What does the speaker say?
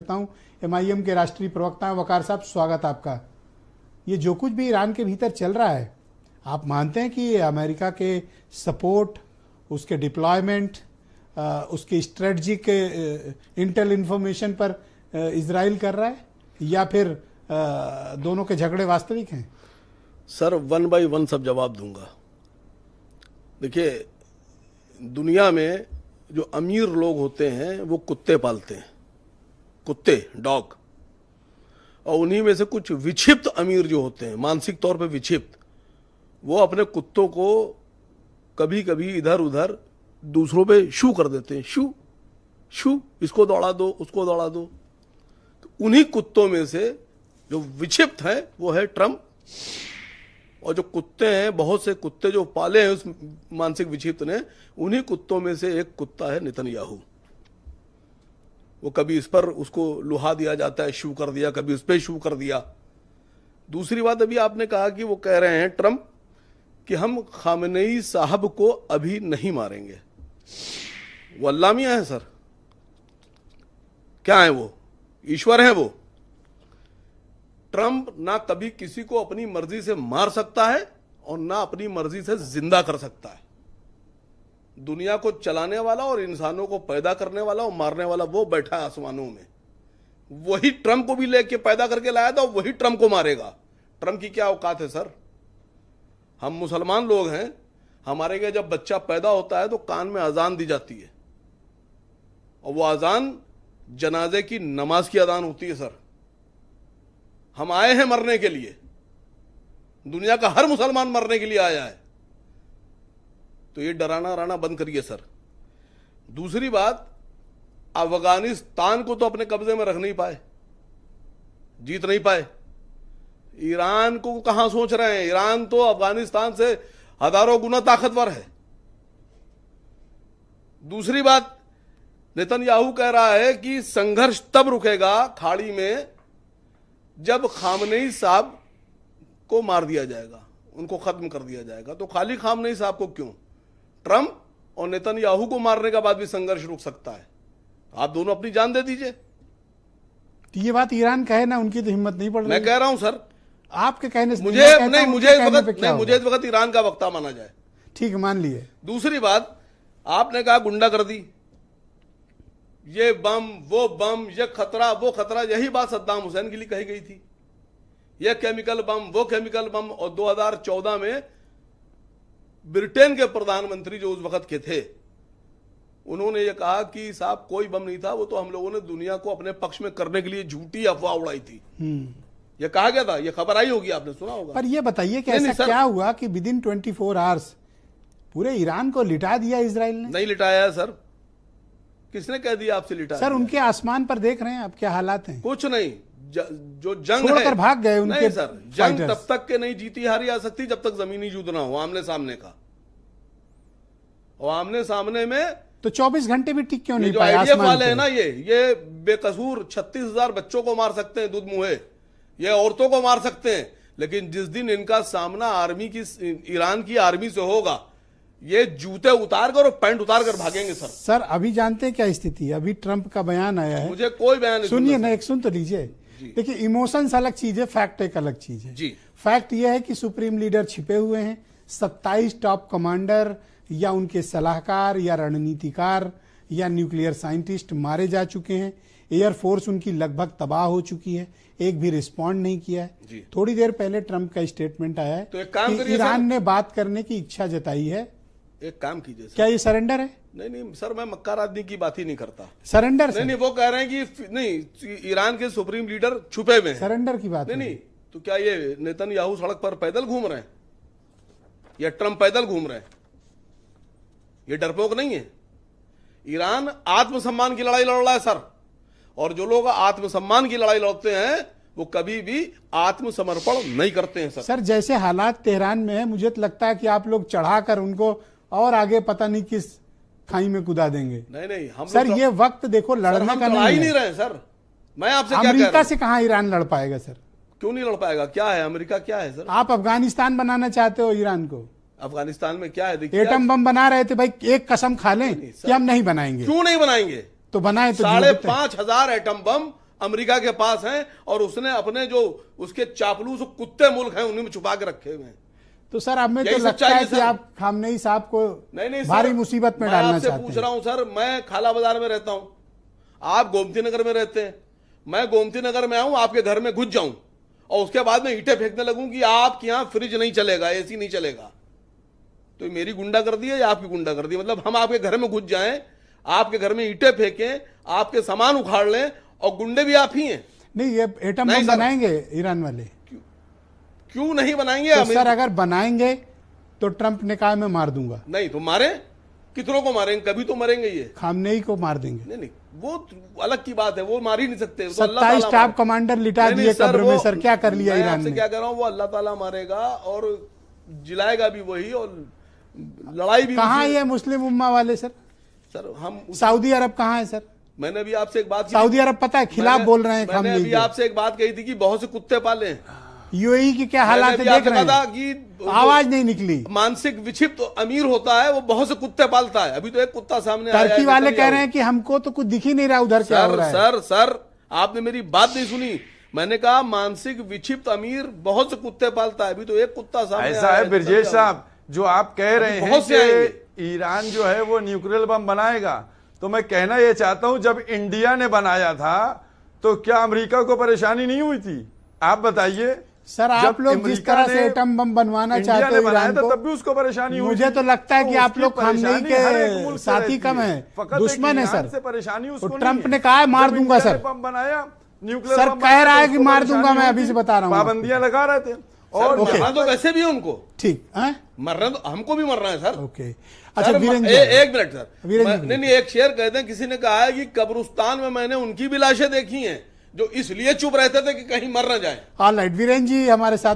करता हूं MIM के राष्ट्रीय प्रवक्ता हैं वकार साहब, स्वागत आपका। ये जो कुछ भी ईरान के भीतर चल रहा है, आप मानते हैं कि अमेरिका के सपोर्ट, उसके डिप्लॉयमेंट, उसके स्ट्रेटजिक इंटेल इंफॉर्मेशन पर इजराइल कर रहा है, या फिर दोनों के झगड़े वास्तविक हैं? सर, वन बाय वन सब जवाब दूंगा। देखिए, दुनिया में जो अमीर लोग होते हैं वो कुत्ते पालते हैं, कुत्ते, डॉग। और उन्हीं में से कुछ विक्षिप्त अमीर जो होते हैं, मानसिक तौर पे विक्षिप्त, वो अपने कुत्तों को कभी कभी इधर उधर दूसरों पे शू कर देते हैं। शू शू, इसको दौड़ा दो, उसको दौड़ा दो। तो उन्हीं कुत्तों में से जो विक्षिप्त है वो है ट्रंप। और जो कुत्ते हैं, बहुत से कुत्ते जो पाले हैं उस मानसिक विक्षिप्त ने, उन्हीं कुत्तों में से एक कुत्ता है नेतन्याहू। वो कभी इस पर उसको लुहा दिया जाता है, शू कर दिया, कभी उस पर शू कर दिया। दूसरी बात, अभी आपने कहा कि वो कह रहे हैं ट्रंप कि हम खामनेई साहब को अभी नहीं मारेंगे। वो अल्लाह मियां है सर, क्या है वो? ईश्वर है वो। ट्रंप ना कभी किसी को अपनी मर्जी से मार सकता है और ना अपनी मर्जी से जिंदा कर सकता है। दुनिया को चलाने वाला और इंसानों को पैदा करने वाला और मारने वाला वो बैठा है आसमानों में। वही ट्रंप को भी लेके पैदा करके लाया था, वही ट्रंप को मारेगा। ट्रंप की क्या औकात है सर? हम मुसलमान लोग हैं, हमारे यहाँ जब बच्चा पैदा होता है तो कान में अजान दी जाती है, और वो अजान जनाजे की नमाज की अजान होती है सर। हम आए हैं मरने के लिए, दुनिया का हर मुसलमान मरने के लिए आया है। तो ये डराना राना बंद करिए सर। दूसरी बात, अफगानिस्तान को तो अपने कब्जे में रख नहीं पाए, जीत नहीं पाए। ईरान को कहां सोच रहे हैं? ईरान तो अफगानिस्तान से हजारों गुना ताकतवर है। दूसरी बात, नेतन्याहू कह रहा है कि संघर्ष तब रुकेगा खाड़ी में जब खामनेई साहब को मार दिया जाएगा, उनको खत्म कर दिया जाएगा। तो खाली खामनेई साहब को क्यों, ट्रंप और नेतन्याहू को मारने के बाद भी संघर्ष रुक सकता है। आप दोनों अपनी जान दे दीजिए। तो ये बात ईरान कहे ना, उनकी तो हिम्मत नहीं पड़ रही। मैं कह रहा हूं सर, आपके कहने से मुझे इस वक्त ईरान का वक्ता माना जाए। ठीक, मान लिए। दूसरी बात, आपने कहा गुंडागर्दी, ये बम, वो बम, ये खतरा, वो खतरा। यही बात सद्दाम हुसैन के लिए कही गई थी, ये केमिकल बम, वो केमिकल बम। और 2014 में ब्रिटेन के प्रधानमंत्री जो उस वक्त के थे, उन्होंने ये कहा कि साहब कोई बम नहीं था, वो तो हम लोगों ने दुनिया को अपने पक्ष में करने के लिए झूठी अफवाह उड़ाई थी। ये कहा गया था, ये खबर आई होगी, आपने सुना होगा। पर ये बताइए कि ऐसा क्या हुआ कि विदिन 24 आवर्स पूरे ईरान को लिटा दिया इजराइल ने? नहीं लिटाया है सर, किसने कह दिया आपसे लिटा? सर, उनके आसमान पर देख रहे हैं आप क्या हालात हैं। कुछ नहीं, जो जंग छोड़कर भाग गए उनके। नहीं सर, जंग तब तक के नहीं जीती हारी आ सकती जब तक जमीनी युद्ध ना हो, आमने सामने का। और आमने सामने में तो 24 घंटे भी टिक क्यों नहीं जो पाए? आईडीएफ वाले हैं ना, ये बेकसूर 36,000 बच्चों को मार सकते हैं, दूध मुहे, ये औरतों को मार सकते हैं। लेकिन जिस दिन इनका सामना आर्मी की, ईरान की आर्मी से होगा, ये जूते उतार कर और पैंट उतार कर भागेंगे सर। सर, अभी जानते हैं क्या स्थिति है? अभी ट्रंप का बयान आया है। मुझे कोई बयान नहीं, सुनिए ना, एक सुन तो लीजिए। देखिए, इमोशंस अलग चीज है, फैक्ट एक अलग चीज है। जी। फैक्ट यह है कि सुप्रीम लीडर छिपे हुए हैं। 27 टॉप कमांडर या उनके सलाहकार या रणनीतिकार या न्यूक्लियर साइंटिस्ट मारे जा चुके हैं। एयरफोर्स उनकी लगभग तबाह हो चुकी है, एक भी रिस्पॉन्ड नहीं किया है। थोड़ी देर पहले ट्रंप का स्टेटमेंट आया है तो एक काम कि ईरान ने बात करने की इच्छा जताई है। एक काम कीजिए सर। क्या ये सरेंडर है? नहीं सर, मैं मक्कार आदमी की बात ही नहीं करता। सरेंडर? नहीं, वो कह रहे हैं कि नहीं, ईरान के सुप्रीम लीडर छुपे हुए हैं। सरेंडर की बात नहीं, तो क्या ये नेतन्याहू सड़क पर पैदल घूम रहे हैं या ट्रंप पैदल घूम रहे हैं? ये डरपोक नहीं है। ईरान आत्मसम्मान की लड़ाई लड़ रहा है सर, और जो लोग आत्मसम्मान की लड़ाई लड़ते हैं वो कभी भी आत्मसमर्पण नहीं करते हैं सर। सर, जैसे हालात तेहरान में है, मुझे तो लगता है कि आप लोग चढ़ाकर उनको और आगे पता नहीं किस खाई में कुदा देंगे। नहीं, हम सर, ये वक्त देखो लड़ने का नहीं रहे सर। मैं आपसे क्या कह रहा हूं? अमेरिका से कहां ईरान लड़ पाएगा सर? क्यों नहीं लड़ पाएगा? क्या है अमेरिका, क्या है सर? आप अफगानिस्तान बनाना चाहते हो ईरान को? अफगानिस्तान में क्या है? देखिए, एटम बम बना रहे थे भाई, एक कसम खा लें कि हम नहीं बनाएंगे। क्यों नहीं बनाएंगे? तो बनाए तो 5,500 एटम बम अमेरिका के पास हैं और उसने अपने जो उसके चापलूस कुत्ते मुल्क हैं उन्हीं में छुपा के रखे हुए हैं। तो सर अब में तो यही लगता सच्चाई है है कि सर। आप खामनेई साहब को नहीं भारी सर, मुसीबत में मैं डालना आपसे चाहते पूछ हैं। रहा हूं सर, मैं खाला बाजार में रहता हूं, आप गोमती नगर में रहते हैं, मैं गोमती नगर में आऊं, आपके घर में घुस जाऊं और उसके बाद में ईंटें फेंकने लगूं कि आपके यहां फ्रिज नहीं चलेगा, एसी नहीं चलेगा, तो ये मेरी गुंडागर्दी है या आपकी गुंडागर्दी? मतलब हम आपके घर में घुस जाएं, आपके घर में ईंटें फेंकें, आपके सामान उखाड़ लें और गुंडे भी आप ही हैं? नहीं, ये एटम नहीं बम सर। बनाएंगे ईरान वाले? क्यों नहीं बनाएंगे? तो सर अगर बनाएंगे तो ट्रंप ने कहा मैं मार दूंगा। नहीं तो मारे, कितनों को मारेंगे? कभी तो मरेंगे ये। खामनेई को मार देंगे। नहीं नहीं, वो अलग की बात है, वो मार ही नहीं सकते। तो अल्लाह 27 ताला स्टाफ मारे। कमांडर लिटा नहीं, नहीं, दिए सर, कब्र में। वो- सर क्या कर लिया मैं ईरान आपसे ने? क्या कह रहा हूँ, वो अल्लाह ताला मारेगा और जिलाएगा भी वही, और लड़ाई भी कहाँ उसी- ये मुस्लिम उम्मा वाले सर? सर हम सऊदी अरब कहाँ है सर? मैंने भी आपसे एक बात की सऊदी अरब पता है खिलाफ मैंने- बोल रहे हैं मैंने खामनेई अभी के। आपसे एक बात कही थी कि बहुत से कुत्ते पाले हैं। यूएई की क्या हालात है मैंने अभी देख आपसे रहे कहा था हैं। कि आवाज नहीं निकली। मानसिक विक्षिप्त अमीर होता है वो बहुत से कुत्ते पालता है। अभी तो एक कुत्ता सामने आया है, टर्की वाले जैसे कह भी रहे हैं कि हमको तो कुछ दिख ही नहीं रहा उधर क्या हो सर रहा है। सर आपने मेरी बात नहीं सुनी। मैंने कहा मानसिक विक्षिप्त अमीर बहुत से कुत्ते पालता है। अभी तो एक कुत्ता सामने ऐसा आया है ब्रजेश साहब, जो आप कह रहे हैं बहुत से आएंगे। कि ईरान जो है वो न्यूक्लियर बम बनाएगा, तो मैं कहना ये चाहता हूं जब इंडिया ने बनाया था तो क्या अमेरिका को परेशानी नहीं हुई थी? आप बताइए। सर आप जब लोग जिस अमेरिका तरह से ने एटम बम बनवाना इंडिया चाहते ने हो बनाया ईरान था को, तब भी उसको परेशानी हुई मुझे थी। तो लगता है कि आप उसकी लोग खामनेई परेशानी हर एक के मुल्क से साथी रहती कम है, फकत एक दुश्मन है ईरान सर। से परेशानी उसको तो नहीं ट्रंप है। ने कहा है मार जब दूंगा इंडिया सर। ने बम बनाया, न्यूक्लियर सर बम कह बनाया, रहा है तो कि उसको मार परेशानी दूंगा, मैं हुई अभी थी। से बता रहा हूँ। पाबंदियां लगा रहे थे और ओके। मरना तो वैसे भी है उनको, ठीक है मरना तो हमको भी मरना है सर। ओके। अच्छा सर, वीरेंद्र जी, एक मिनट सर, वीरेंद्र जी, नहीं एक शेर कहते हैं, किसी ने कहा है कि कब्रिस्तान में मैंने उनकी भी लाशें देखी हैं जो इसलिए चुप रहते थे कि कहीं मर न जाए। ऑलराइट वीरेंद्र जी हमारे साथ